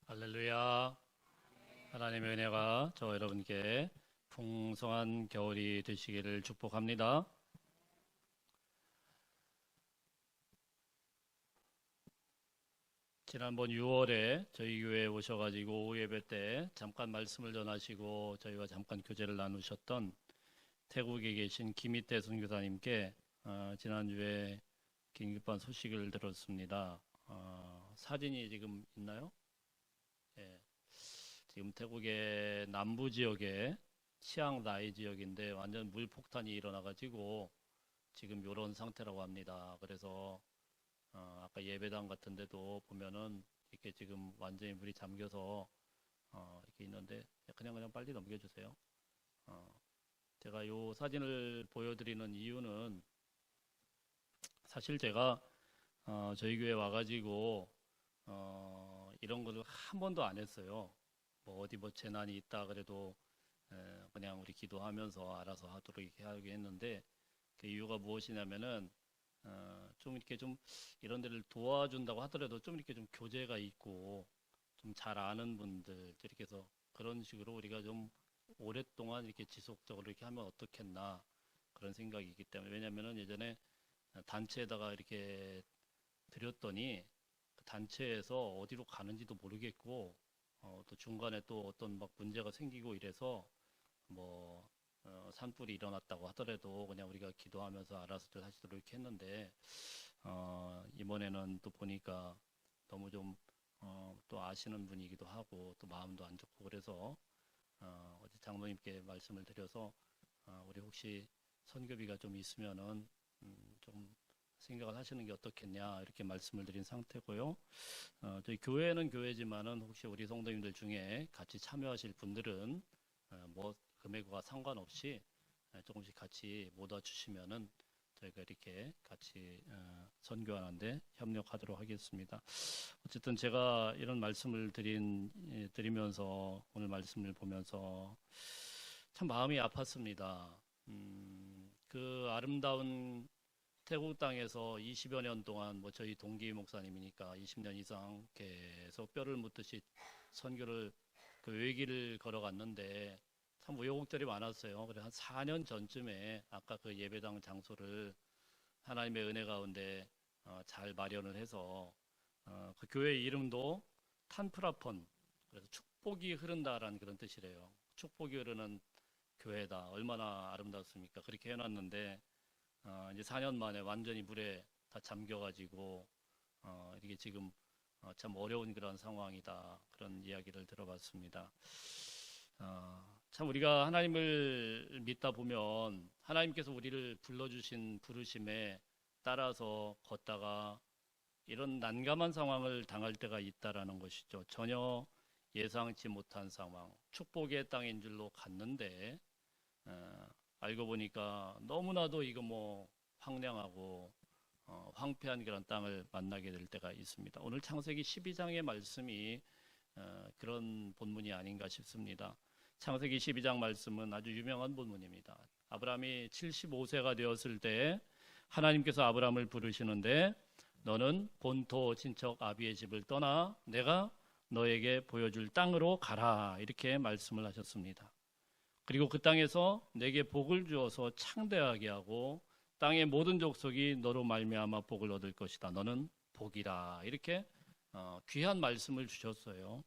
할렐루야. 하나님의 은혜가 저 여러분께 풍성한 겨울이 되시기를 축복합니다. 지난번 6월에 저희 교회에 오셔가지고 오후 예배 때 잠깐 말씀을 전하시고 저희와 잠깐 교제를 나누셨던 태국에 계신 김희태 선교사님께 지난주에 긴급한 소식을 들었습니다. 사진이 지금 있나요? 예. 지금 태국의 남부 지역에 치앙라이 지역인데 완전 물폭탄이 일어나가지고 지금 이런 상태라고 합니다. 그래서 아까 예배당 같은 데도 보면은 이렇게 지금 완전히 물이 잠겨서 이렇게 있는데 그냥 빨리 넘겨주세요. 어, 제가 이 사진을 보여드리는 이유는 사실 제가 저희 교회 와가지고 이런 거를 한 번도 안 했어요. 뭐 어디 뭐 재난이 있다 그래도 그냥 우리 기도하면서 알아서 하도록 이렇게 하게 했는데 그 이유가 무엇이냐면은 좀 이렇게 좀 이런 데를 도와준다고 하더라도 좀 이렇게 좀 교제가 있고 좀 잘 아는 분들 이렇게 해서 그런 식으로 우리가 좀 오랫동안 이렇게 지속적으로 이렇게 하면 어떻겠나 그런 생각이 있기 때문에 왜냐면은 예전에 단체에다가 이렇게 드렸더니 그 단체에서 어디로 가는지도 모르겠고 또 중간에 또 어떤 막 문제가 생기고 이래서 뭐 산불이 일어났다고 하더라도 그냥 우리가 기도하면서 알아서 하시도록 이렇게 했는데 이번에는 또 보니까 너무 좀 또 아시는 분이기도 하고 또 마음도 안 좋고 그래서 어제 장로님께 말씀을 드려서 우리 혹시 선교비가 좀 있으면은 좀 생각을 하시는 게 어떻겠냐 이렇게 말씀을 드린 상태고요. 저희 교회는 교회지만은 혹시 우리 성도님들 중에 같이 참여하실 분들은 뭐 금액과 상관없이 조금씩 같이 모아 주시면은 저희가 이렇게 같이 선교하는데 협력하도록 하겠습니다. 어쨌든 제가 이런 말씀을 드리면서 오늘 말씀을 보면서 참 마음이 아팠습니다. 그 아름다운 태국 땅에서 20여 년 동안 뭐 저희 동기 목사님이니까 20년 이상 계속 뼈를 묻듯이 선교를 그 외길을 걸어갔는데 참 우여곡절이 많았어요. 그래서 한 4년 전쯤에 아까 그 예배당 장소를 하나님의 은혜 가운데 잘 마련을 해서 그 교회 이름도 탄프라폰 그래서 축복이 흐른다라는 그런 뜻이래요. 축복이 흐르는 교회다. 얼마나 아름답습니까? 그렇게 해놨는데 이제 4년 만에 완전히 물에 다 잠겨가지고 이게 지금 참 어려운 그런 상황이다. 그런 이야기를 들어봤습니다. 참 우리가 하나님을 믿다 보면 하나님께서 우리를 불러주신 부르심에 따라서 걷다가 이런 난감한 상황을 당할 때가 있다라는 것이죠. 전혀 예상치 못한 상황, 축복의 땅인 줄로 갔는데 알고 보니까 너무나도 이거 뭐 황량하고 황폐한 그런 땅을 만나게 될 때가 있습니다. 오늘 창세기 12장의 말씀이 그런 본문이 아닌가 싶습니다. 창세기 12장 말씀은 아주 유명한 본문입니다. 아브라함이 75세가 되었을 때 하나님께서 아브라함을 부르시는데 너는 본토 친척 아비의 집을 떠나 내가 너에게 보여줄 땅으로 가라 이렇게 말씀을 하셨습니다. 그리고 그 땅에서 내게 복을 주어서 창대하게 하고 땅의 모든 족속이 너로 말미암아 복을 얻을 것이다. 너는 복이라 이렇게 귀한 말씀을 주셨어요.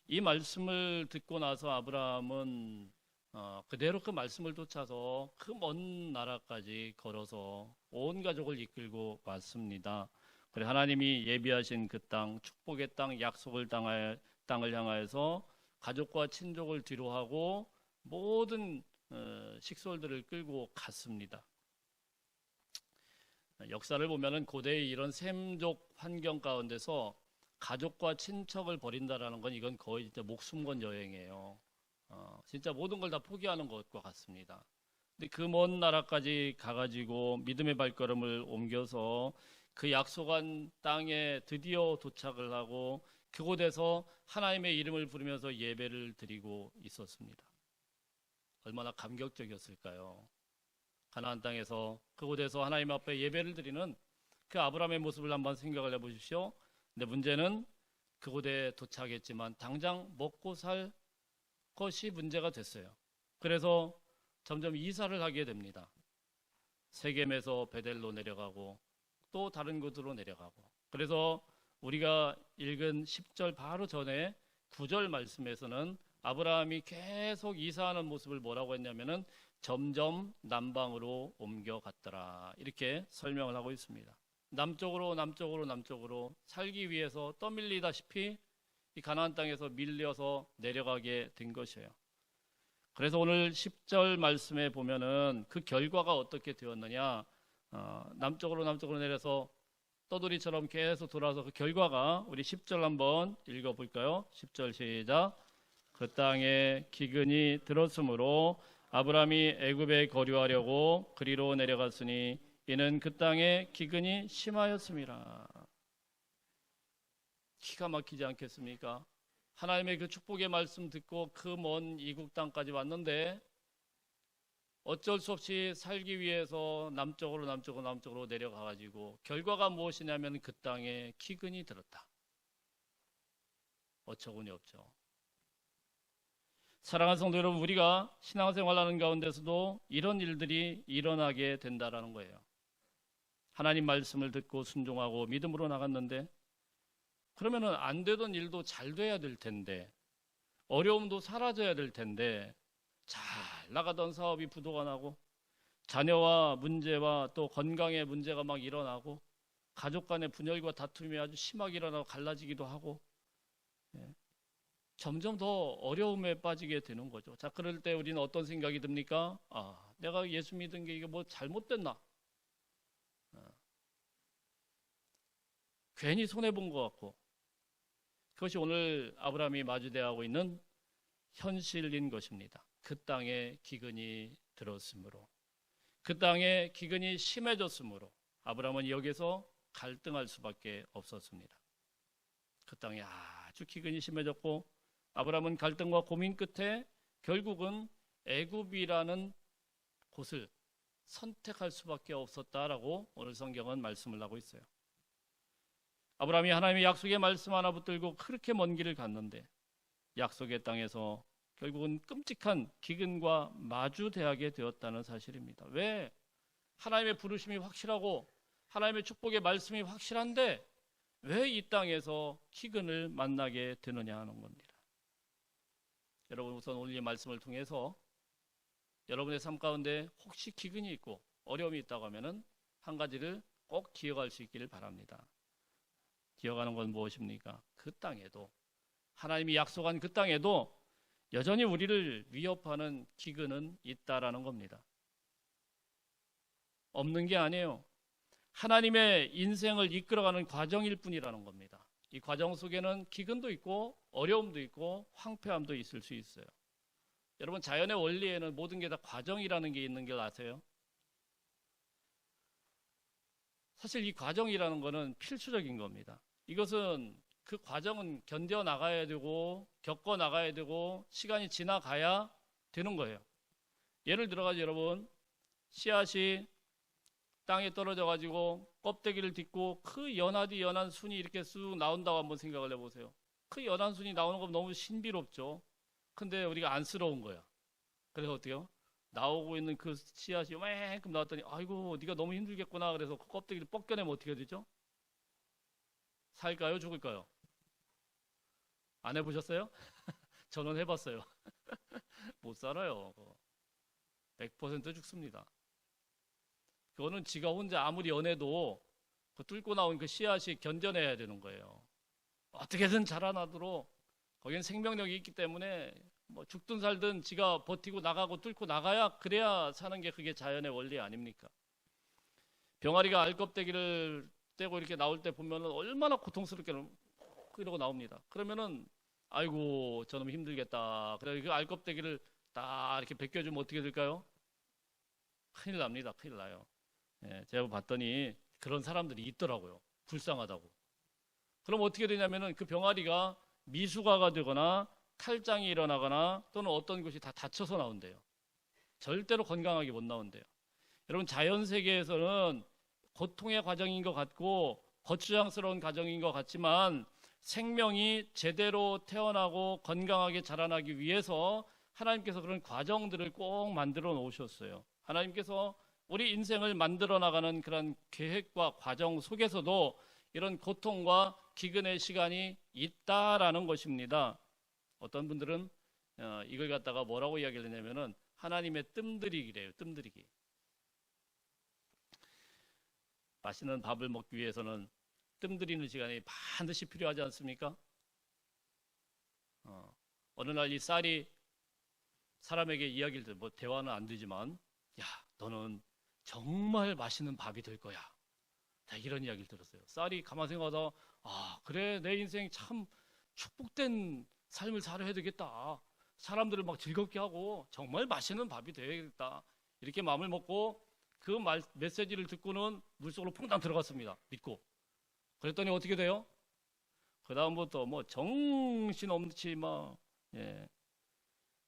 이 말씀을 듣고 나서 아브라함은 그대로 그 말씀을 쫓아서 그 먼 나라까지 걸어서 온 가족을 이끌고 왔습니다. 그래 하나님이 예비하신 그 땅, 축복의 땅, 약속을 땅을 향하여서 가족과 친족을 뒤로하고 모든 식솔들을 끌고 갔습니다. 역사를 보면은 고대의 이런 샘족 환경 가운데서 가족과 친척을 버린다라는 건 이건 거의 진짜 목숨 건 여행이에요. 진짜 모든 걸 다 포기하는 것과 같습니다. 근데 그 먼 나라까지 가가지고 믿음의 발걸음을 옮겨서 그 약속한 땅에 드디어 도착을 하고 그곳에서 하나님의 이름을 부르면서 예배를 드리고 있었습니다. 얼마나 감격적이었을까요? 가나안 땅에서 그곳에서 하나님 앞에 예배를 드리는 그 아브라함의 모습을 한번 생각을 해보십시오. 근데 문제는 그곳에 도착했지만 당장 먹고 살 것이 문제가 됐어요. 그래서 점점 이사를 하게 됩니다. 세겜에서 베델로 내려가고 또 다른 곳으로 내려가고. 그래서 우리가 읽은 10절 바로 전에 9절 말씀에서는 아브라함이 계속 이사하는 모습을 뭐라고 했냐면은 점점 남방으로 옮겨갔더라, 이렇게 설명을 하고 있습니다. 남쪽으로 살기 위해서 떠밀리다시피 이 가나안 땅에서 밀려서 내려가게 된 것이에요. 그래서 오늘 10절 말씀에 보면은 그 결과가 어떻게 되었느냐, 남쪽으로 내려서 떠돌이처럼 계속 돌아서 그 결과가, 우리 10절 한번 읽어볼까요? 10절 시작. 그 땅에 기근이 들었으므로 아브라함이 애굽에 거류하려고 그리로 내려갔으니 이는 그 땅에 기근이 심하였음이라. 기가 막히지 않겠습니까? 하나님의 그 축복의 말씀 듣고 그 먼 이국 땅까지 왔는데 어쩔 수 없이 살기 위해서 남쪽으로 내려가가지고 결과가 무엇이냐면 그 땅에 기근이 들었다. 어처구니 없죠. 사랑하는 성도 여러분, 우리가 신앙생활하는 가운데서도 이런 일들이 일어나게 된다라는 거예요. 하나님 말씀을 듣고 순종하고 믿음으로 나갔는데 그러면은 안 되던 일도 잘 돼야 될 텐데, 어려움도 사라져야 될 텐데, 잘 나가던 사업이 부도가 나고 자녀와 문제와 또 건강의 문제가 막 일어나고 가족 간의 분열과 다툼이 아주 심하게 일어나고 갈라지기도 하고, 점점 더 어려움에 빠지게 되는 거죠. 자, 그럴 때 우리는 어떤 생각이 듭니까? 내가 예수 믿은 게 이게 뭐 잘못됐나? 괜히 손해본 것 같고. 그것이 오늘 아브라함이 마주대하고 있는 현실인 것입니다. 그 땅에 기근이 들었으므로, 그 땅에 기근이 심해졌으므로 아브라함은 여기서 갈등할 수밖에 없었습니다. 그 땅에 아주 기근이 심해졌고 아브라함은 갈등과 고민 끝에 결국은 애굽이라는 곳을 선택할 수밖에 없었다라고 오늘 성경은 말씀을 하고 있어요. 아브라함이 하나님의 약속의 말씀 하나 붙들고 그렇게 먼 길을 갔는데 약속의 땅에서 결국은 끔찍한 기근과 마주대하게 되었다는 사실입니다. 왜? 하나님의 부르심이 확실하고 하나님의 축복의 말씀이 확실한데 왜 이 땅에서 기근을 만나게 되느냐 하는 겁니다. 여러분, 우선 오늘 이 말씀을 통해서 여러분의 삶 가운데 혹시 기근이 있고 어려움이 있다고 하면은 한 가지를 꼭 기억할 수 있기를 바랍니다. 기억하는 건 무엇입니까? 그 땅에도, 하나님이 약속한 그 땅에도 여전히 우리를 위협하는 기근은 있다라는 겁니다. 없는 게 아니에요. 하나님의 인생을 이끌어가는 과정일 뿐이라는 겁니다. 이 과정 속에는 기근도 있고 어려움도 있고 황폐함도 있을 수 있어요. 여러분, 자연의 원리에는 모든 게 다 과정이라는 게 있는 걸 아세요? 사실 이 과정이라는 거는 필수적인 겁니다. 이것은 그 과정은 견뎌 나가야 되고 겪어 나가야 되고 시간이 지나가야 되는 거예요. 예를 들어가지고 여러분, 씨앗이 땅에 떨어져 가지고 껍데기를 딛고 그 연하디 연한 순이 이렇게 쑥 나온다고 한번 생각을 해보세요. 그 연한 순이 나오는 건 너무 신비롭죠. 근데 우리가 안쓰러운 거야. 그래서 어때요? 나오고 있는 그 씨앗이 요만큼 나왔더니 아이고 네가 너무 힘들겠구나. 그래서 그 껍데기를 벗겨내면 어떻게 되죠? 살까요? 죽을까요? 안 해보셨어요? 저는 해봤어요. 못 살아요. 100% 죽습니다. 그거는 지가 혼자 아무리 연해도 그 뚫고 나온 그 씨앗이 견뎌내야 되는 거예요. 어떻게든 자라나도록 거기는 생명력이 있기 때문에 뭐 죽든 살든 지가 버티고 나가고 뚫고 나가야, 그래야 사는 게 그게 자연의 원리 아닙니까? 병아리가 알껍데기를 떼고 이렇게 나올 때 보면은 얼마나 고통스럽게 이러고 나옵니다. 그러면은 아이고 저놈 힘들겠다. 그래 그 알껍데기를 딱 이렇게 벗겨주면 어떻게 될까요? 큰일 납니다. 큰일 나요. 제가 봤더니 그런 사람들이 있더라고요. 불쌍하다고. 그럼 어떻게 되냐면은 그 병아리가 미숙아가 되거나 탈장이 일어나거나 또는 어떤 것이 다 다쳐서 나온대요. 절대로 건강하게 못 나온대요. 여러분, 자연 세계에서는 고통의 과정인 것 같고 거추장스러운 과정인 것 같지만 생명이 제대로 태어나고 건강하게 자라나기 위해서 하나님께서 그런 과정들을 꼭 만들어 놓으셨어요. 하나님께서 우리 인생을 만들어 나가는 그런 계획과 과정 속에서도 이런 고통과 기근의 시간이 있다라는 것입니다. 어떤 분들은 이걸 갖다가 뭐라고 이야기를 하냐면은 하나님의 뜸들이기래요. 뜸들이기. 맛있는 밥을 먹기 위해서는 뜸들이는 시간이 반드시 필요하지 않습니까? 어느 날 이 쌀이 사람에게 이야기를 듣고, 뭐 대화는 안 되지만, 야, 너는 정말 맛있는 밥이 될 거야. 이런 이야기를 들었어요. 쌀이 가만 생각하다, 아, 그래, 내 인생 참 축복된 삶을 살아야 되겠다. 사람들을 막 즐겁게 하고 정말 맛있는 밥이 되겠다. 이렇게 마음을 먹고 그 메시지를 듣고는 물속으로 퐁당 들어갔습니다. 믿고. 그랬더니 어떻게 돼요? 그 다음부터 뭐 정신없이 막,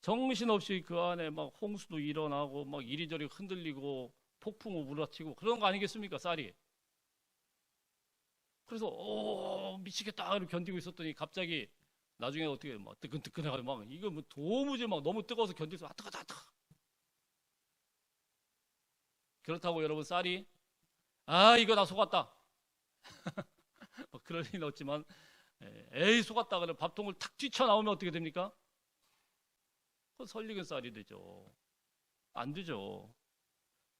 정신없이 그 안에 막 홍수도 일어나고 막 이리저리 흔들리고 폭풍우 몰아치고 그런 거 아니겠습니까? 쌀이. 그래서 미치겠다 이렇게 견디고 있었더니 갑자기 나중에 어떻게 막 뜨끈뜨끈하고 막 이거 뭐 도무지 막 너무 뜨거워서 견딜 수, 뜨거. 그렇다고 여러분 쌀이 이거 나 속았다 뭐 그럴 리는 없지만, 에이 속았다 그래 밥통을 탁 뛰쳐나오면 어떻게 됩니까? 설익은 쌀이 되죠. 안 되죠.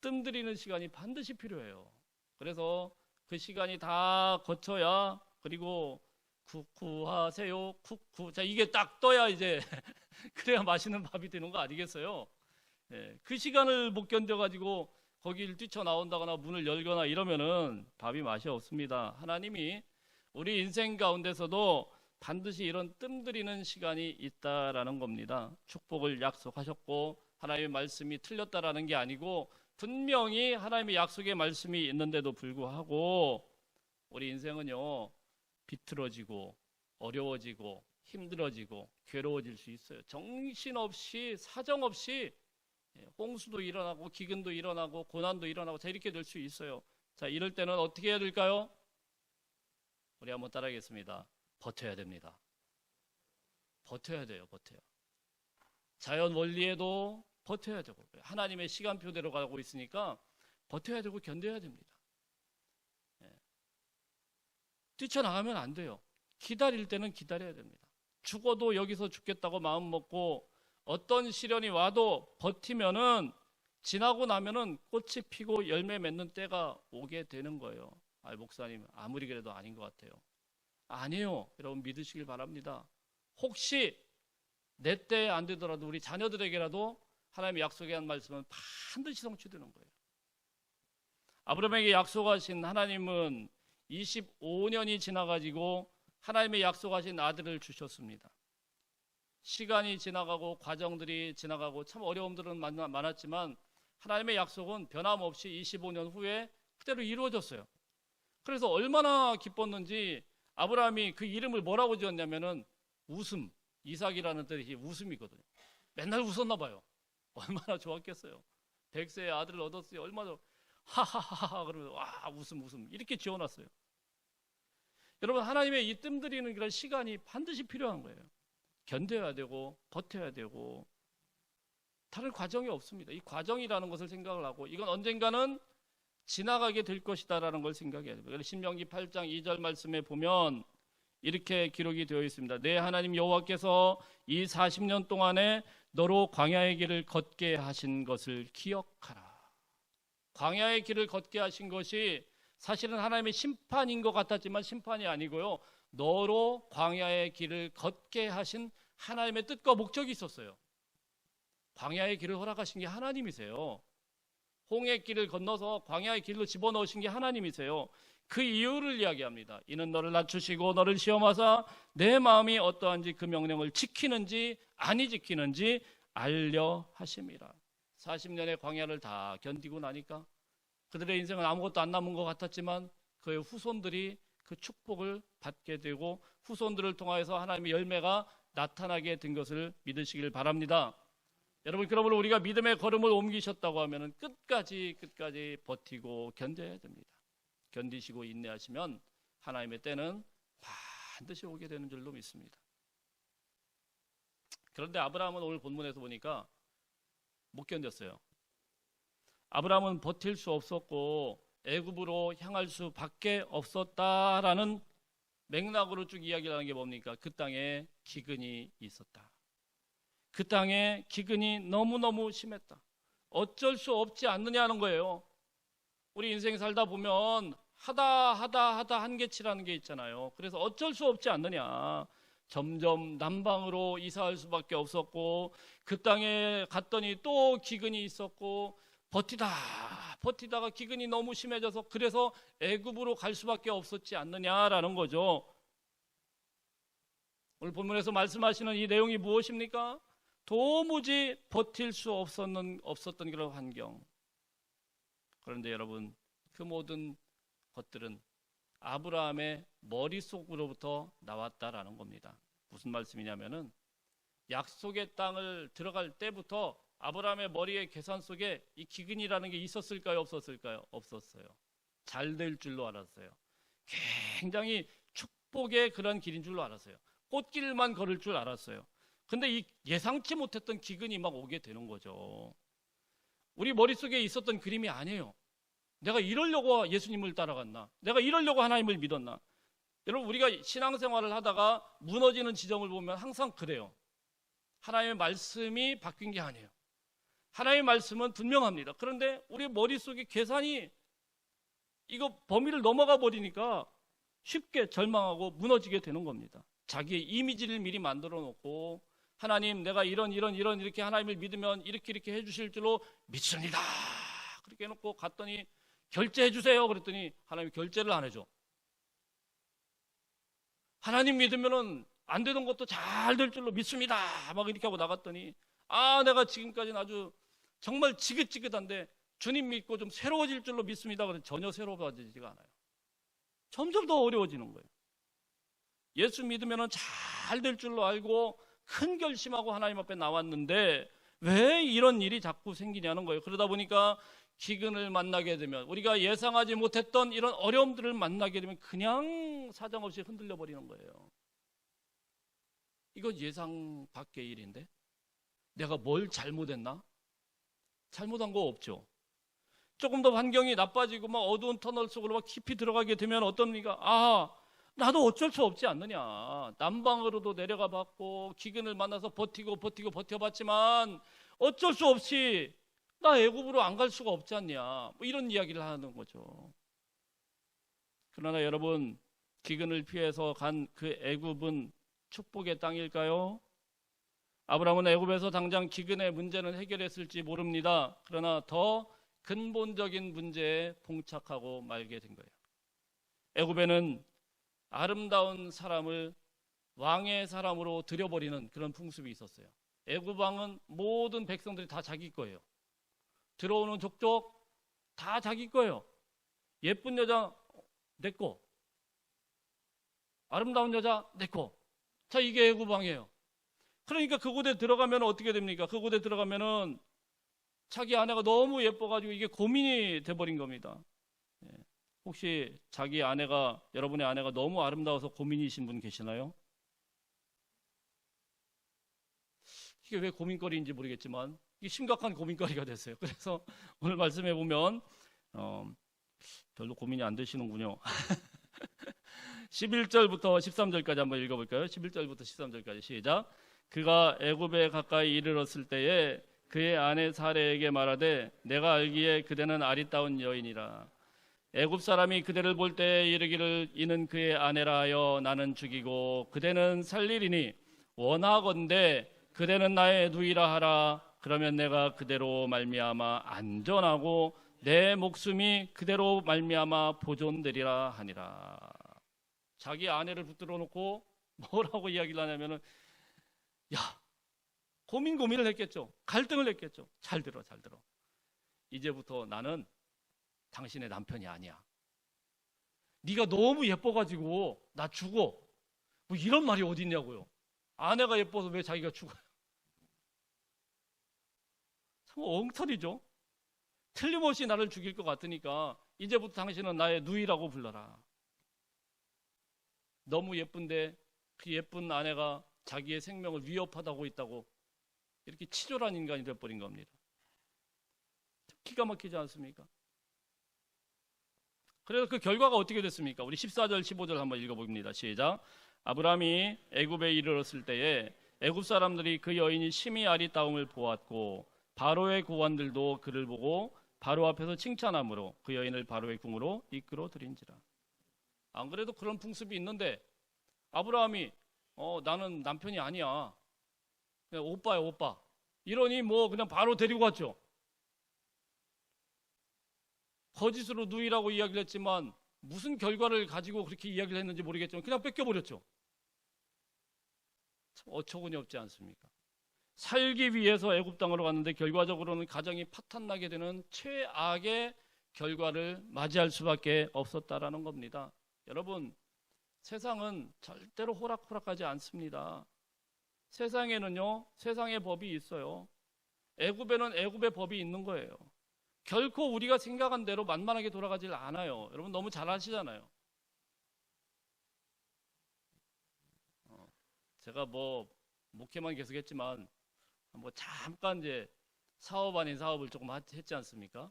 뜸들이는 시간이 반드시 필요해요. 그래서 그 시간이 다 거쳐야, 그리고 쿠쿠하세요 쿠쿠, 자 이게 딱 떠야 이제 그래야 맛있는 밥이 되는 거 아니겠어요? 그 시간을 못 견뎌가지고 거기를 뛰쳐나온다거나 문을 열거나 이러면은 밥이 맛이 없습니다. 하나님이 우리 인생 가운데서도 반드시 이런 뜸들이는 시간이 있다라는 겁니다. 축복을 약속하셨고 하나님의 말씀이 틀렸다라는 게 아니고 분명히 하나님의 약속의 말씀이 있는데도 불구하고 우리 인생은요, 비틀어지고 어려워지고 힘들어지고 괴로워질 수 있어요. 정신없이 사정없이 홍수도 일어나고 기근도 일어나고 고난도 일어나고 자 이렇게 될 수 있어요. 자 이럴 때는 어떻게 해야 될까요? 우리 한번 따라하겠습니다. 버텨야 됩니다. 버텨야 돼요. 버텨요. 자연 원리에도 버텨야 되고 하나님의 시간표대로 가고 있으니까 버텨야 되고 견뎌야 됩니다. 뛰쳐나가면 안 돼요. 기다릴 때는 기다려야 됩니다. 죽어도 여기서 죽겠다고 마음 먹고 어떤 시련이 와도 버티면은 지나고 나면은 꽃이 피고 열매 맺는 때가 오게 되는 거예요. 목사님 아무리 그래도 아닌 것 같아요. 아니에요. 여러분 믿으시길 바랍니다. 혹시 내 때 안 되더라도 우리 자녀들에게라도 하나님의 약속에 한 말씀은 반드시 성취되는 거예요. 아브라함에게 약속하신 하나님은 25년이 지나가지고 하나님의 약속하신 아들을 주셨습니다. 시간이 지나가고 과정들이 지나가고 참 어려움들은 많았지만 하나님의 약속은 변함없이 25년 후에 그대로 이루어졌어요. 그래서 얼마나 기뻤는지 아브라함이 그 이름을 뭐라고 지었냐면은 웃음, 이삭이라는 뜻이 웃음이거든요. 맨날 웃었나 봐요. 얼마나 좋았겠어요. 100세의 아들을 얻었어요. 얼마나 하하하하 그러면서 와 웃음 이렇게 지어놨어요. 여러분 하나님의 이 뜸들이는 그런 시간이 반드시 필요한 거예요. 견뎌야 되고 버텨야 되고 다른 과정이 없습니다. 이 과정이라는 것을 생각을 하고 이건 언젠가는 지나가게 될 것이다라는 걸 생각해야 됩니다. 신명기 8장 2절 말씀에 보면 이렇게 기록이 되어 있습니다. 내 하나님 여호와께서 이 40년 동안에 너로 광야의 길을 걷게 하신 것을 기억하라. 광야의 길을 걷게 하신 것이 사실은 하나님의 심판인 것 같았지만 심판이 아니고요. 너로 광야의 길을 걷게 하신 하나님의 뜻과 목적이 있었어요. 광야의 길을 허락하신 게 하나님이세요. 홍해 길을 건너서 광야의 길로 집어넣으신 게 하나님이세요. 그 이유를 이야기합니다. 이는 너를 낮추시고 너를 시험하사 내 마음이 어떠한지 그 명령을 지키는지 아니 지키는지 알려 하심이라. 40년의 광야를 다 견디고 나니까 그들의 인생은 아무것도 안 남은 것 같았지만 그의 후손들이 그 축복을 받게 되고 후손들을 통하여서 하나님의 열매가 나타나게 된 것을 믿으시길 바랍니다. 여러분 그러므로 우리가 믿음의 걸음을 옮기셨다고 하면 끝까지 버티고 견뎌야 됩니다. 견디시고 인내하시면 하나님의 때는 반드시 오게 되는 줄로 믿습니다. 그런데 아브라함은 오늘 본문에서 보니까 못 견뎠어요. 아브라함은 버틸 수 없었고 애굽으로 향할 수밖에 없었다라는 맥락으로 쭉 이야기를 하는 게 뭡니까? 그 땅에 기근이 있었다. 그 땅에 기근이 너무너무 심했다. 어쩔 수 없지 않느냐는 거예요. 우리 인생 살다 보면 하다 한계치라는 게 있잖아요. 그래서 어쩔 수 없지 않느냐. 점점 남방으로 이사할 수밖에 없었고 그 땅에 갔더니 또 기근이 있었고 버티다가 기근이 너무 심해져서 그래서 애굽으로 갈 수밖에 없었지 않느냐라는 거죠. 오늘 본문에서 말씀하시는 이 내용이 무엇입니까? 도무지 버틸 수 없었던 그런 환경. 그런데 여러분, 그 모든 것들은 아브라함의 머릿속으로부터 나왔다라는 겁니다. 무슨 말씀이냐면은 약속의 땅을 들어갈 때부터 아브라함의 머리의 계산 속에 이 기근이라는 게 있었을까요? 없었을까요? 없었어요. 잘 될 줄로 알았어요. 굉장히 축복의 그런 길인 줄로 알았어요. 꽃길만 걸을 줄 알았어요. 근데 이 예상치 못했던 기근이 막 오게 되는 거죠. 우리 머릿속에 있었던 그림이 아니에요. 내가 이러려고 예수님을 따라갔나? 내가 이러려고 하나님을 믿었나? 여러분, 우리가 신앙생활을 하다가 무너지는 지점을 보면 항상 그래요. 하나님의 말씀이 바뀐 게 아니에요. 하나님의 말씀은 분명합니다. 그런데 우리 머릿속에 계산이 이거 범위를 넘어가 버리니까 쉽게 절망하고 무너지게 되는 겁니다. 자기의 이미지를 미리 만들어 놓고 하나님, 내가 이렇게 하나님을 믿으면 이렇게 해주실 줄로 믿습니다. 그렇게 해놓고 갔더니 결제해 주세요. 그랬더니 하나님이 결제를 안 해줘. 하나님 믿으면은 안 되던 것도 잘 될 줄로 믿습니다. 막 이렇게 하고 나갔더니 내가 지금까지는 아주 정말 지긋지긋한데 주님 믿고 좀 새로워질 줄로 믿습니다. 그런데 전혀 새로워지지가 않아요. 점점 더 어려워지는 거예요. 예수 믿으면은 잘 될 줄로 알고 큰 결심하고 하나님 앞에 나왔는데 왜 이런 일이 자꾸 생기냐는 거예요. 그러다 보니까 기근을 만나게 되면, 우리가 예상하지 못했던 이런 어려움들을 만나게 되면 그냥 사정없이 흔들려 버리는 거예요. 이건 예상 밖의 일인데 내가 뭘 잘못했나? 잘못한 거 없죠. 조금 더 환경이 나빠지고 막 어두운 터널 속으로 막 깊이 들어가게 되면 어떻습니까? 나도 어쩔 수 없지 않느냐. 남방으로도 내려가 봤고 기근을 만나서 버텨봤지만 어쩔 수 없이 나 애굽으로 안 갈 수가 없지 않냐. 뭐 이런 이야기를 하는 거죠. 그러나 여러분, 기근을 피해서 간 그 애굽은 축복의 땅일까요? 아브라함은 애굽에서 당장 기근의 문제는 해결했을지 모릅니다. 그러나 더 근본적인 문제에 봉착하고 말게 된 거예요. 애굽에는 아름다운 사람을 왕의 사람으로 들여버리는 그런 풍습이 있었어요. 애굽 왕은 모든 백성들이 다 자기 거예요. 들어오는 족족 다 자기 거예요. 예쁜 여자 내 거, 아름다운 여자 내 거. 자, 이게 애굽 왕이에요. 그러니까 그곳에 들어가면 어떻게 됩니까? 그곳에 들어가면은 자기 아내가 너무 예뻐가지고 이게 고민이 돼버린 겁니다. 혹시 자기 아내가, 여러분의 아내가 너무 아름다워서 고민이신 분 계시나요? 이게 왜 고민거리인지 모르겠지만 이게 심각한 고민거리가 됐어요. 그래서 오늘 말씀해 보면 별로 고민이 안 되시는군요. 11절부터 13절까지 한번 읽어볼까요? 11절부터 13절까지 시작. 그가 애굽에 가까이 이르렀을 때에 그의 아내 사레에게 말하되 내가 알기에 그대는 아리따운 여인이라. 애굽 사람이 그대를 볼 때에 이르기를 이는 그의 아내라 하여 나는 죽이고 그대는 살리리니 원하건대 그대는 나의 누이라 하라. 그러면 내가 그대로 말미암아 안전하고 내 목숨이 그대로 말미암아 보존되리라 하니라. 자기 아내를 붙들어 놓고 뭐라고 이야기를 하냐면은 고민을 했겠죠. 갈등을 했겠죠. 잘 들어. 이제부터 나는 당신의 남편이 아니야. 네가 너무 예뻐가지고 나 죽어. 뭐 이런 말이 어디 있냐고요. 아내가 예뻐서 왜 자기가 죽어요? 참 엉터리죠. 틀림없이 나를 죽일 것 같으니까 이제부터 당신은 나의 누이라고 불러라. 너무 예쁜데 그 예쁜 아내가 자기의 생명을 위협하다고 있다고 이렇게 치졸한 인간이 되어버린 겁니다. 기가 막히지 않습니까? 그래서 그 결과가 어떻게 됐습니까? 우리 14절 15절 한번 읽어봅니다. 시작. 아브라함이 애굽에 이르렀을 때에 애굽 사람들이 그 여인이 심히 아리따움을 보았고 바로의 고관들도 그를 보고 바로 앞에서 칭찬함으로 그 여인을 바로의 궁으로 이끌어 들인지라. 안 그래도 그런 풍습이 있는데 아브라함이 나는 남편이 아니야, 그냥 오빠야 오빠, 이러니 뭐 그냥 바로 데리고 갔죠. 거짓으로 누이라고 이야기를 했지만 무슨 결과를 가지고 그렇게 이야기를 했는지 모르겠지만 그냥 뺏겨버렸죠. 참 어처구니 없지 않습니까? 살기 위해서 애굽 땅으로 갔는데 결과적으로는 가정이 파탄나게 되는 최악의 결과를 맞이할 수밖에 없었다라는 겁니다. 여러분, 세상은 절대로 호락호락하지 않습니다. 세상에는요, 세상의 법이 있어요. 애굽에는 애굽의 법이 있는 거예요. 결코 우리가 생각한 대로 만만하게 돌아가질 않아요. 여러분 너무 잘 아시잖아요. 제가 뭐 목회만 계속했지만 뭐 잠깐 이제 사업 아닌 사업을 조금 했지 않습니까?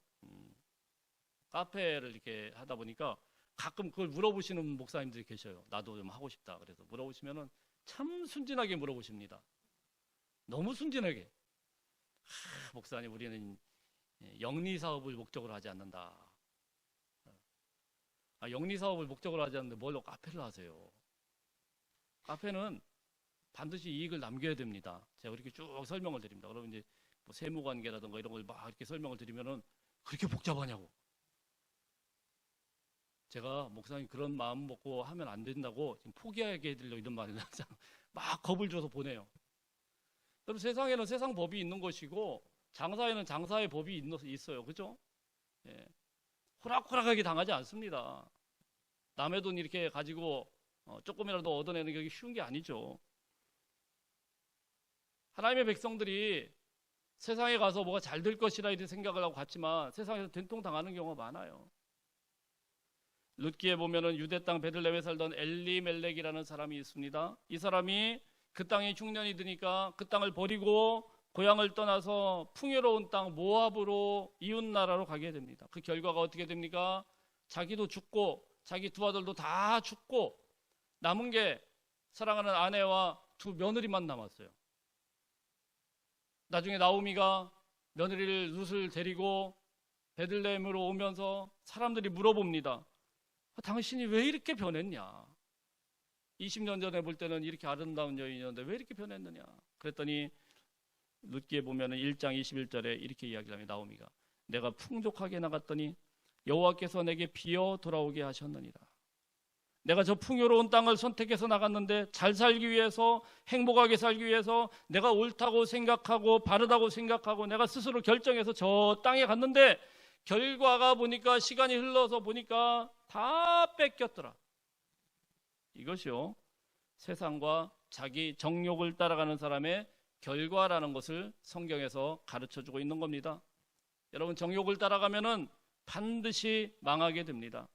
카페를 이렇게 하다 보니까 가끔 그걸 물어보시는 목사님들이 계셔요. 나도 좀 하고 싶다. 그래서 물어보시면은 참 순진하게 물어보십니다. 너무 순진하게. 목사님, 우리는 영리 사업을 목적으로 하지 않는다. 영리 사업을 목적으로 하지 않는데 뭘로 카페를 하세요? 카페는 반드시 이익을 남겨야 됩니다. 제가 그렇게 쭉 설명을 드립니다. 그러면 이제 뭐 세무관계라든가 이런 걸 막 이렇게 설명을 드리면은 그렇게 복잡하냐고. 제가 목사님 그런 마음 먹고 하면 안 된다고 지금 포기하게 해드리려고 이런 말을 막 겁을 줘서 보내요. 그럼 세상에는 세상 법이 있는 것이고 장사에는 장사의 법이 있어요. 그죠? 예. 호락호락하게 당하지 않습니다. 남의 돈 이렇게 가지고 조금이라도 얻어내는 게 쉬운 게 아니죠. 하나님의 백성들이 세상에 가서 뭐가 잘 될 것이라 이렇게 생각을 하고 갔지만 세상에서 된통 당하는 경우가 많아요. 룻기에 보면은 유대 땅 베들레헴에 살던 엘리멜렉이라는 사람이 있습니다. 이 사람이 그 땅에 흉년이 드니까 그 땅을 버리고 고향을 떠나서 풍요로운 땅 모압으로 이웃 나라로 가게 됩니다. 그 결과가 어떻게 됩니까? 자기도 죽고 자기 두 아들도 다 죽고 남은 게 사랑하는 아내와 두 며느리만 남았어요. 나중에 나오미가 며느리를 룻을 데리고 베들레헴으로 오면서 사람들이 물어봅니다. 당신이 왜 이렇게 변했냐? 20년 전에 볼 때는 이렇게 아름다운 여인이었는데 왜 이렇게 변했느냐? 그랬더니 룻기에 보면은 1장 21절에 이렇게 이야기를 합니다. 나오미가 내가 풍족하게 나갔더니 여호와께서 내게 비어 돌아오게 하셨느니라. 내가 저 풍요로운 땅을 선택해서 나갔는데 잘 살기 위해서, 행복하게 살기 위해서 내가 옳다고 생각하고 바르다고 생각하고 내가 스스로 결정해서 저 땅에 갔는데 결과가 보니까 시간이 흘러서 보니까 다 뺏겼더라. 이것이요, 세상과 자기 정욕을 따라가는 사람의 결과라는 것을 성경에서 가르쳐주고 있는 겁니다. 여러분, 정욕을 따라가면은 반드시 망하게 됩니다.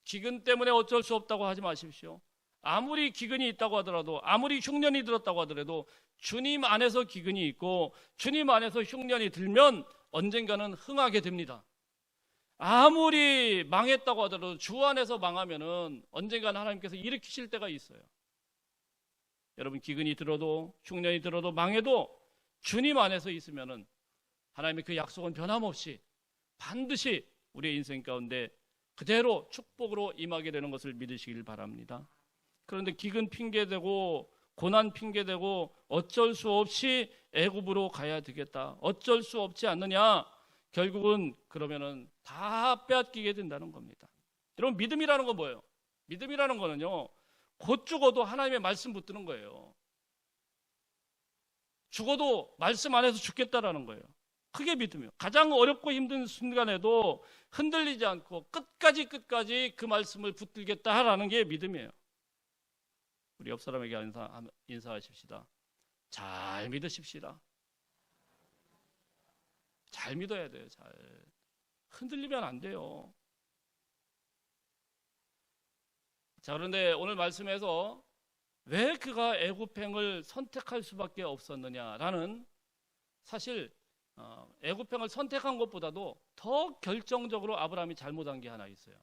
기근 때문에 어쩔 수 없다고 하지 마십시오. 아무리 기근이 있다고 하더라도, 아무리 흉년이 들었다고 하더라도 주님 안에서 기근이 있고 주님 안에서 흉년이 들면 언젠가는 흥하게 됩니다. 아무리 망했다고 하더라도 주 안에서 망하면은 언젠가는 하나님께서 일으키실 때가 있어요. 여러분, 기근이 들어도 흉년이 들어도 망해도 주님 안에서 있으면은 하나님의 그 약속은 변함없이 반드시 우리의 인생 가운데 그대로 축복으로 임하게 되는 것을 믿으시길 바랍니다. 그런데 기근 핑계대고 고난 핑계대고 어쩔 수 없이 애굽으로 가야 되겠다, 어쩔 수 없지 않느냐, 결국은 그러면은 다 빼앗기게 된다는 겁니다. 여러분, 믿음이라는 건 뭐예요? 믿음이라는 거는요, 곧 죽어도 하나님의 말씀 붙드는 거예요. 죽어도 말씀 안에서 죽겠다라는 거예요. 그게 믿음이에요. 가장 어렵고 힘든 순간에도 흔들리지 않고 끝까지 그 말씀을 붙들겠다라는 게 믿음이에요. 우리 옆 사람에게 인사하십시다. 잘 믿으십시다. 잘 믿어야 돼요. 잘. 흔들리면 안 돼요. 자, 그런데 오늘 말씀에서 왜 그가 애굽행을 선택할 수밖에 없었느냐라는, 사실 애굽행을 선택한 것보다도 더 결정적으로 아브라함이 잘못한 게 하나 있어요.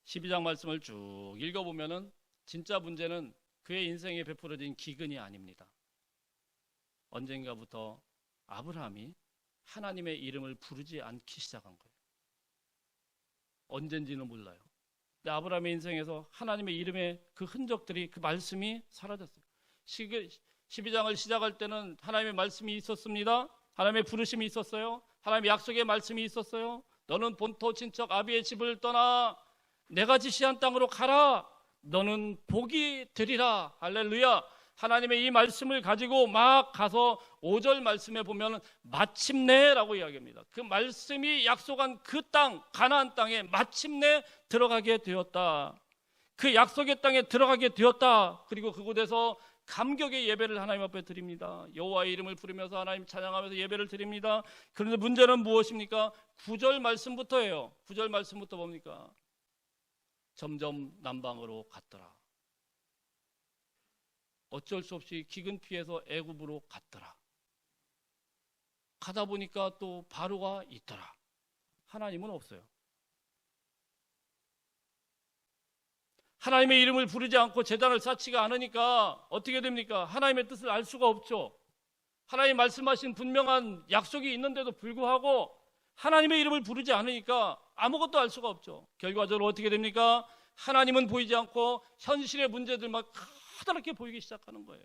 12장 말씀을 쭉 읽어보면은 진짜 문제는 그의 인생에 베풀어진 기근이 아닙니다. 언젠가부터 아브라함이 하나님의 이름을 부르지 않기 시작한 거예요. 언젠지는 몰라요. 근데 아브라함의 인생에서 하나님의 이름의 그 흔적들이, 그 말씀이 사라졌어요. 12장을 시작할 때는 하나님의 말씀이 있었습니다. 하나님의 부르심이 있었어요. 하나님의 약속의 말씀이 있었어요. 너는 본토 친척 아비의 집을 떠나 내가 지시한 땅으로 가라. 너는 복이 되리라. 할렐루야. 하나님의 이 말씀을 가지고 막 가서 5절 말씀에 보면 마침내라고 이야기합니다. 그 말씀이 약속한 그 땅, 가나안 땅에 마침내 들어가게 되었다. 그 약속의 땅에 들어가게 되었다. 그리고 그곳에서 감격의 예배를 하나님 앞에 드립니다. 여호와의 이름을 부르면서 하나님 찬양하면서 예배를 드립니다. 그런데 문제는 무엇입니까? 9절 말씀부터예요. 9절 말씀부터 뭡니까? 점점 남방으로 갔더라. 어쩔 수 없이 기근 피해서 애굽으로 갔더라. 가다 보니까 또 바로가 있더라. 하나님은 없어요. 하나님의 이름을 부르지 않고 제단을 쌓지가 않으니까 어떻게 됩니까? 하나님의 뜻을 알 수가 없죠. 하나님 말씀하신 분명한 약속이 있는데도 불구하고 하나님의 이름을 부르지 않으니까 아무것도 알 수가 없죠. 결과적으로 어떻게 됩니까? 하나님은 보이지 않고 현실의 문제들만 커다랗게 보이기 시작하는 거예요.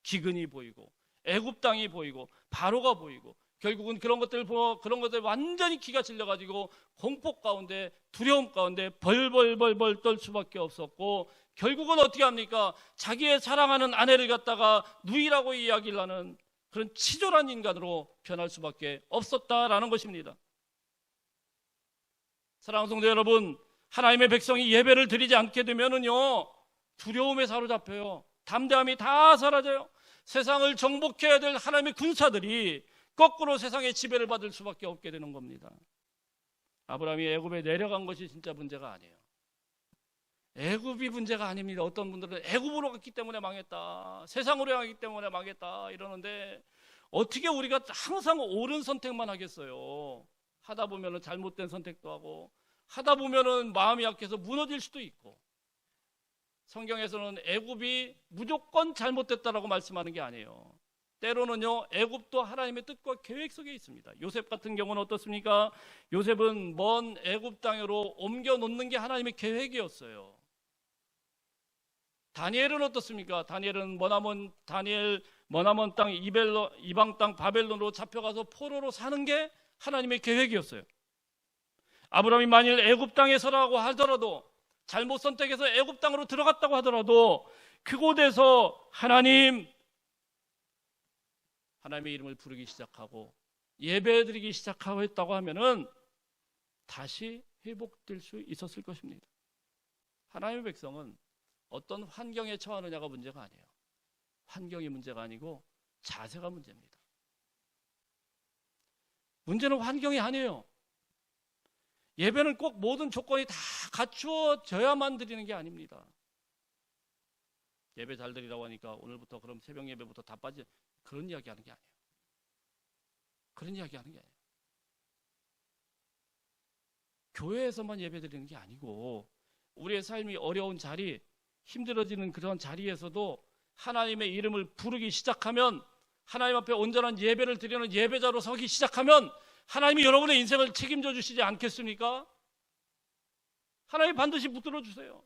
기근이 보이고 애굽 땅이 보이고 바로가 보이고, 결국은 그런 것들 완전히 기가 질려가지고 공포 가운데, 두려움 가운데 벌벌벌벌 떨 수밖에 없었고, 결국은 어떻게 합니까? 자기의 사랑하는 아내를 갖다가 누이라고 이야기를 하는 그런 치졸한 인간으로 변할 수밖에 없었다라는 것입니다. 사랑하는 성도 여러분, 하나님의 백성이 예배를 드리지 않게 되면은요, 두려움에 사로잡혀요. 담대함이 다 사라져요. 세상을 정복해야 될 하나님의 군사들이 거꾸로 세상의 지배를 받을 수밖에 없게 되는 겁니다. 아브라함이 애굽에 내려간 것이 진짜 문제가 아니에요. 애굽이 문제가 아닙니다. 어떤 분들은 애굽으로 갔기 때문에 망했다, 세상으로 향하기 때문에 망했다 이러는데, 어떻게 우리가 항상 옳은 선택만 하겠어요? 하다 보면은 잘못된 선택도 하고, 하다 보면은 마음이 약해서 무너질 수도 있고. 성경에서는 애굽이 무조건 잘못됐다라고 말씀하는 게 아니에요. 때로는요, 애굽도 하나님의 뜻과 계획 속에 있습니다. 요셉 같은 경우는 어떻습니까? 요셉은 먼 애굽 땅으로 옮겨 놓는 게 하나님의 계획이었어요. 다니엘은 어떻습니까? 다니엘은 머나먼 땅 이방 땅 바벨론으로 잡혀가서 포로로 사는 게 하나님의 계획이었어요. 아브라함이 만일 애굽 땅에 서라고 하더라도, 잘못 선택해서 애굽 땅으로 들어갔다고 하더라도, 그곳에서 하나님의 이름을 부르기 시작하고 예배드리기 시작하고 했다고 하면은 다시 회복될 수 있었을 것입니다. 하나님의 백성은 어떤 환경에 처하느냐가 문제가 아니에요. 환경이 문제가 아니고 자세가 문제입니다. 문제는 환경이 아니에요. 예배는 꼭 모든 조건이 다 갖추어져야만 드리는 게 아닙니다. 예배 잘 드리라고 하니까 오늘부터 그럼 새벽 예배부터 다 빠지, 그런 이야기 하는 게 아니에요. 그런 이야기 하는 게 아니에요. 교회에서만 예배 드리는 게 아니고, 우리의 삶이 어려운 자리, 힘들어지는 그런 자리에서도 하나님의 이름을 부르기 시작하면, 하나님 앞에 온전한 예배를 드리는 예배자로 서기 시작하면 하나님이 여러분의 인생을 책임져 주시지 않겠습니까? 하나님이 반드시 붙들어 주세요.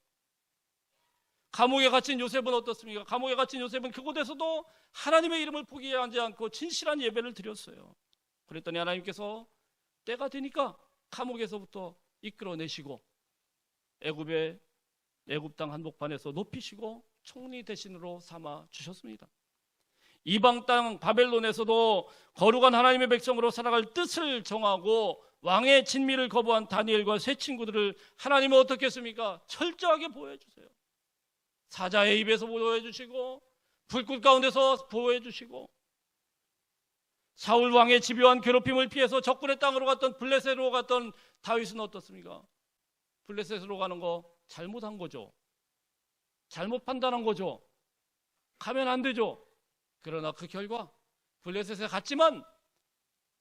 감옥에 갇힌 요셉은 어떻습니까? 감옥에 갇힌 요셉은 그곳에서도 하나님의 이름을 포기하지 않고 진실한 예배를 드렸어요. 그랬더니 하나님께서 때가 되니까 감옥에서부터 이끌어내시고 애굽 땅 한복판에서 높이시고 총리 대신으로 삼아 주셨습니다. 이방 땅 바벨론에서도 거룩한 하나님의 백성으로 살아갈 뜻을 정하고 왕의 진미를 거부한 다니엘과 세 친구들을 하나님은 어떻게 했습니까? 철저하게 보호해 주세요. 사자의 입에서 보호해 주시고, 불꽃 가운데서 보호해 주시고, 사울 왕의 집요한 괴롭힘을 피해서 적군의 땅으로 갔던 블레셋으로 갔던 다윗은 어떻습니까? 블레셋으로 가는 거 잘못한 거죠. 잘못 판단한 거죠. 가면 안 되죠. 그러나 그 결과 블레셋에 갔지만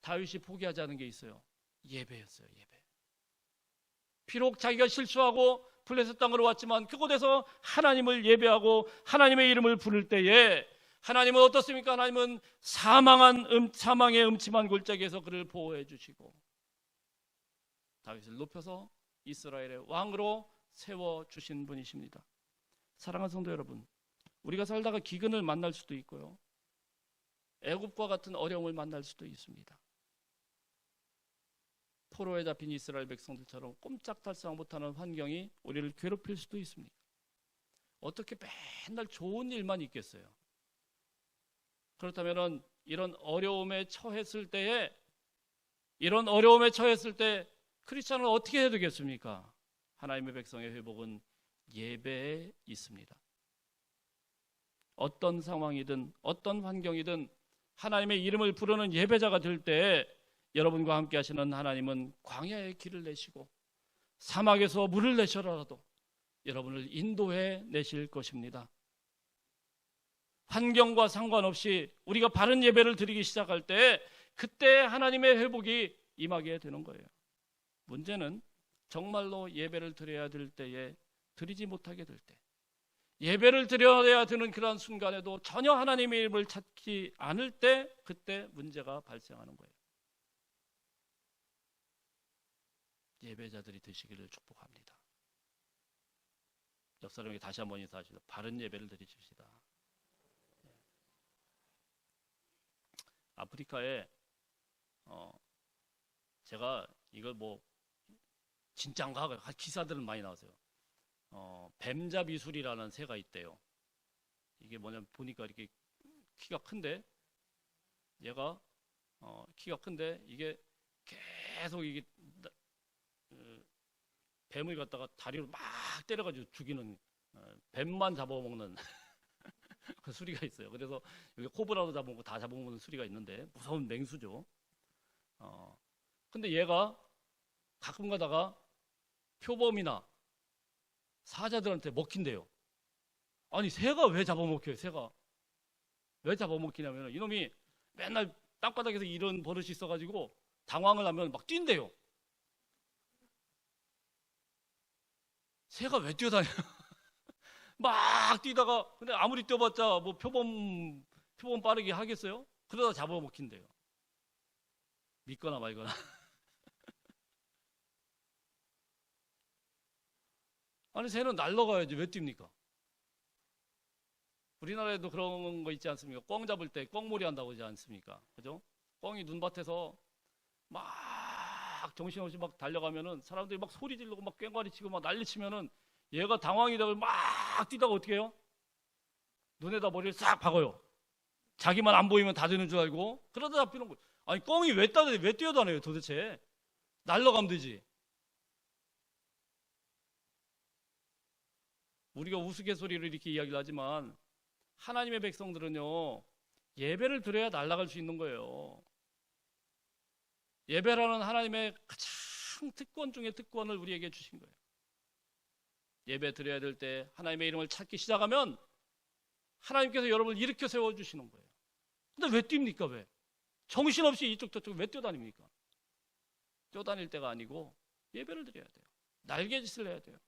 다윗이 포기하지 않은 게 있어요. 예배였어요. 예배. 비록 자기가 실수하고 블레셋 땅으로 왔지만 그곳에서 하나님을 예배하고 하나님의 이름을 부를 때에 하나님은 어떻습니까? 하나님은 사망의 음침한 골짜기에서 그를 보호해 주시고 다윗을 높여서 이스라엘의 왕으로 세워주신 분이십니다. 사랑하는 성도 여러분, 우리가 살다가 기근을 만날 수도 있고요, 애굽과 같은 어려움을 만날 수도 있습니다. 포로에 잡힌 이스라엘 백성들처럼 꼼짝달싹 못하는 환경이 우리를 괴롭힐 수도 있습니다. 어떻게 맨날 좋은 일만 있겠어요? 그렇다면 이런 어려움에 처했을 때 크리스찬은 어떻게 해야 되겠습니까? 하나님의 백성의 회복은 예배에 있습니다. 어떤 상황이든 어떤 환경이든 하나님의 이름을 부르는 예배자가 될 때 여러분과 함께 하시는 하나님은 광야에 길을 내시고 사막에서 물을 내셔라도 여러분을 인도해 내실 것입니다. 환경과 상관없이 우리가 바른 예배를 드리기 시작할 때 그때 하나님의 회복이 임하게 되는 거예요. 문제는 정말로 예배를 드려야 될 때에 드리지 못하게 될 때, 예배를 드려야 되는 그런 순간에도 전혀 하나님의 이름을 찾지 않을 때 그때 문제가 발생하는 거예요. 예배자들이 되시기를 축복합니다. 옆 사람에게 다시 한번 인사하시죠. 바른 예배를 드리십시다. 아프리카에 제가 이걸 뭐 진짠가 기사들은 많이 나왔어요. 뱀잡이술이라는 새가 있대요. 이게 뭐냐면 보니까 이렇게 키가 큰데 얘가 키가 큰데 이게 계속 이게 뱀을 갖다가 다리로 막 때려가지고 죽이는, 뱀만 잡아먹는 그 수리가 있어요. 그래서 여기 코브라도 잡아먹고 다 잡아먹는 수리가 있는데 무서운 맹수죠. 근데 얘가 가끔 가다가 표범이나 사자들한테 먹힌대요. 아니 새가 왜 잡아먹혀요? 새가 왜 잡아먹히냐면 이놈이 맨날 땅바닥에서 이런 버릇이 있어가지고 당황을 하면 막 뛴대요. 새가 왜 뛰어다녀요? 막 뛰다가, 근데 아무리 뛰어봤자 뭐 표범 빠르게 하겠어요? 그러다 잡아먹힌대요. 믿거나 말거나. 아니 새는 날아가야지 왜 뜁니까? 우리나라에도 그런 거 있지 않습니까? 꿩 잡을 때 꿩몰이 한다고 하지 않습니까? 그죠? 꿩이 눈밭에서 막 정신없이 막 달려가면은 사람들이 막 소리 지르고 막 꽹과리 치고 막 난리 치면은 얘가 당황이 되고 막 뛰다가 어떻게 해요? 눈에다 머리를 싹 박아요. 자기만 안 보이면 다 되는 줄 알고. 그러다 잡히는 거예요. 아니 꿩이 왜 뛰어다녀요 도대체? 날아가면 되지. 우리가 우스갯소리로 이렇게 이야기를 하지만 하나님의 백성들은요, 예배를 드려야 날아갈 수 있는 거예요. 예배라는 하나님의 가장 특권 중에 특권을 우리에게 주신 거예요. 예배 드려야 될 때 하나님의 이름을 찾기 시작하면 하나님께서 여러분을 일으켜 세워주시는 거예요. 근데 왜 뜁니까? 왜? 정신없이 이쪽 저쪽 왜 뛰어다닙니까? 뛰어다닐 때가 아니고 예배를 드려야 돼요. 날개짓을 해야 돼요.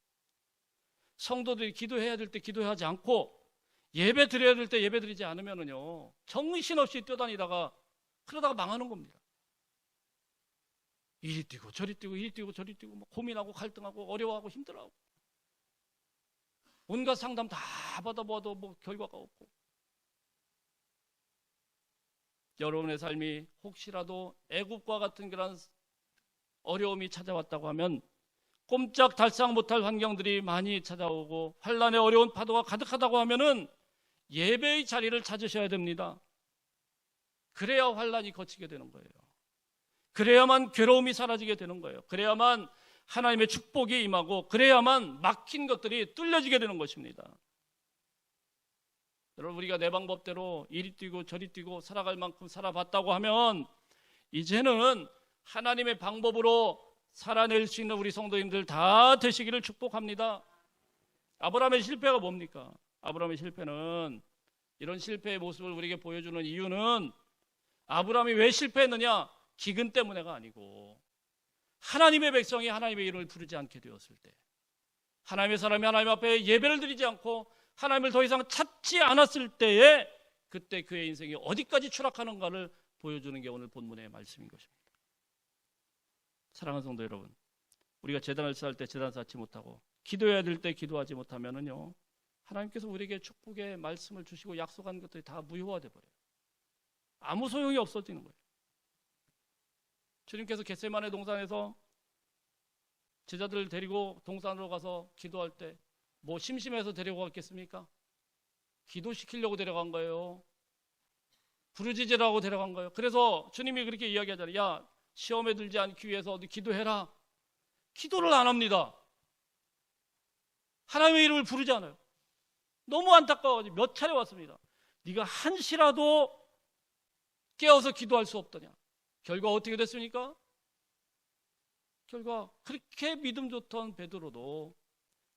성도들이 기도해야 될 때 기도하지 않고 예배 드려야 될 때 예배 드리지 않으면은요, 정신없이 뛰어다니다가 그러다가 망하는 겁니다. 이리 뛰고 저리 뛰고 이리 뛰고 저리 뛰고 뭐 고민하고 갈등하고 어려워하고 힘들어하고 온갖 상담 다 받아봐도 뭐 결과가 없고, 여러분의 삶이 혹시라도 애굽과 같은 그런 어려움이 찾아왔다고 하면, 꼼짝달싹 못할 환경들이 많이 찾아오고 환난의 어려운 파도가 가득하다고 하면은 예배의 자리를 찾으셔야 됩니다. 그래야 환난이 거치게 되는 거예요. 그래야만 괴로움이 사라지게 되는 거예요. 그래야만 하나님의 축복이 임하고, 그래야만 막힌 것들이 뚫려지게 되는 것입니다. 여러분, 우리가 내 방법대로 이리 뛰고 저리 뛰고 살아갈 만큼 살아봤다고 하면 이제는 하나님의 방법으로 살아낼 수 있는 우리 성도님들 다 되시기를 축복합니다. 아브라함의 실패가 뭡니까? 아브라함의 실패는, 이런 실패의 모습을 우리에게 보여주는 이유는 아브라함이 왜 실패했느냐? 기근 때문에가 아니고 하나님의 백성이 하나님의 이름을 부르지 않게 되었을 때, 하나님의 사람이 하나님 앞에 예배를 드리지 않고 하나님을 더 이상 찾지 않았을 때에, 그때 그의 인생이 어디까지 추락하는가를 보여주는 게 오늘 본문의 말씀인 것입니다. 사랑하는 성도 여러분, 우리가 제단을 쌓을 때 제단 쌓지 못하고 기도해야 될 때 기도하지 못하면은요, 하나님께서 우리에게 축복의 말씀을 주시고 약속한 것들이 다 무효화돼 버려요. 아무 소용이 없어지는 거예요. 주님께서 겟세마네 동산에서 제자들을 데리고 동산으로 가서 기도할 때 뭐 심심해서 데려갔겠습니까? 기도시키려고 데려간 거예요. 부르짖으라고 데려간 거예요. 그래서 주님이 그렇게 이야기하잖아요. 야, 시험에 들지 않기 위해서 어디 기도해라. 기도를 안 합니다. 하나님의 이름을 부르지 않아요. 너무 안타까워가지고 몇 차례 왔습니다. 네가 한시라도 깨어서 기도할 수 없더냐. 결과 어떻게 됐습니까? 결과 그렇게 믿음 좋던 베드로도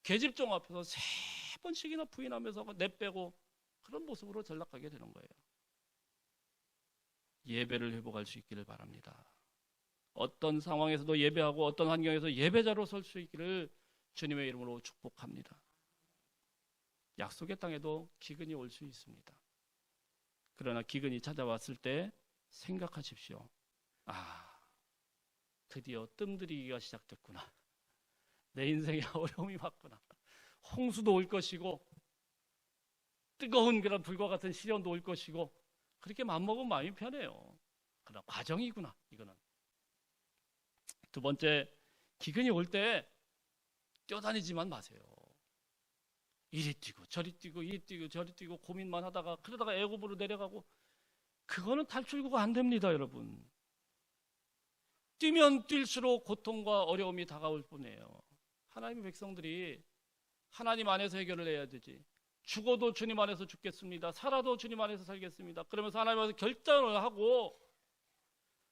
계집종 앞에서 3번씩이나 부인하면서 내빼고 그런 모습으로 전락하게 되는 거예요. 예배를 회복할 수 있기를 바랍니다. 어떤 상황에서도 예배하고 어떤 환경에서 예배자로 설 수 있기를 주님의 이름으로 축복합니다. 약속의 땅에도 기근이 올 수 있습니다. 그러나 기근이 찾아왔을 때 생각하십시오. 아, 드디어 뜸들이기가 시작됐구나. 내 인생에 어려움이 왔구나. 홍수도 올 것이고 뜨거운 그런 불과 같은 시련도 올 것이고, 그렇게 맘먹으면 마음이 편해요. 그러나 과정이구나, 이거는. 두 번째, 기근이 올 때 뛰어다니지만 마세요. 이리 뛰고 저리 뛰고 이리 뛰고 저리 뛰고 고민만 하다가 그러다가 애굽으로 내려가고, 그거는 탈출구가 안 됩니다, 여러분. 뛰면 뛸수록 고통과 어려움이 다가올 뿐이에요. 하나님의 백성들이 하나님 안에서 해결을 해야 되지. 죽어도 주님 안에서 죽겠습니다. 살아도 주님 안에서 살겠습니다. 그러면서 하나님 안에서 결단을 하고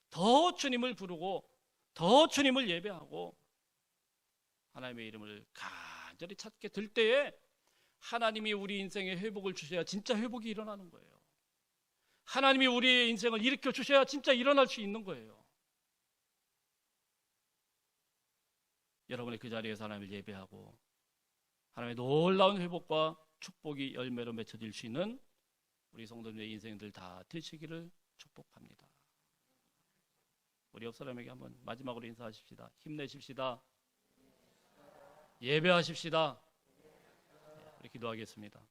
더 주님을 부르고 더 주님을 예배하고 하나님의 이름을 간절히 찾게 될 때에 하나님이 우리 인생에 회복을 주셔야 진짜 회복이 일어나는 거예요. 하나님이 우리의 인생을 일으켜 주셔야 진짜 일어날 수 있는 거예요. 여러분의 그 자리에서 하나님을 예배하고 하나님의 놀라운 회복과 축복이 열매로 맺혀질 수 있는 우리 성도님의 인생들 다 되시기를 축복합니다. 우리 옆 사람에게 한번 마지막으로 인사하십시다. 힘내십시다. 예배하십시다. 우리 기도하겠습니다.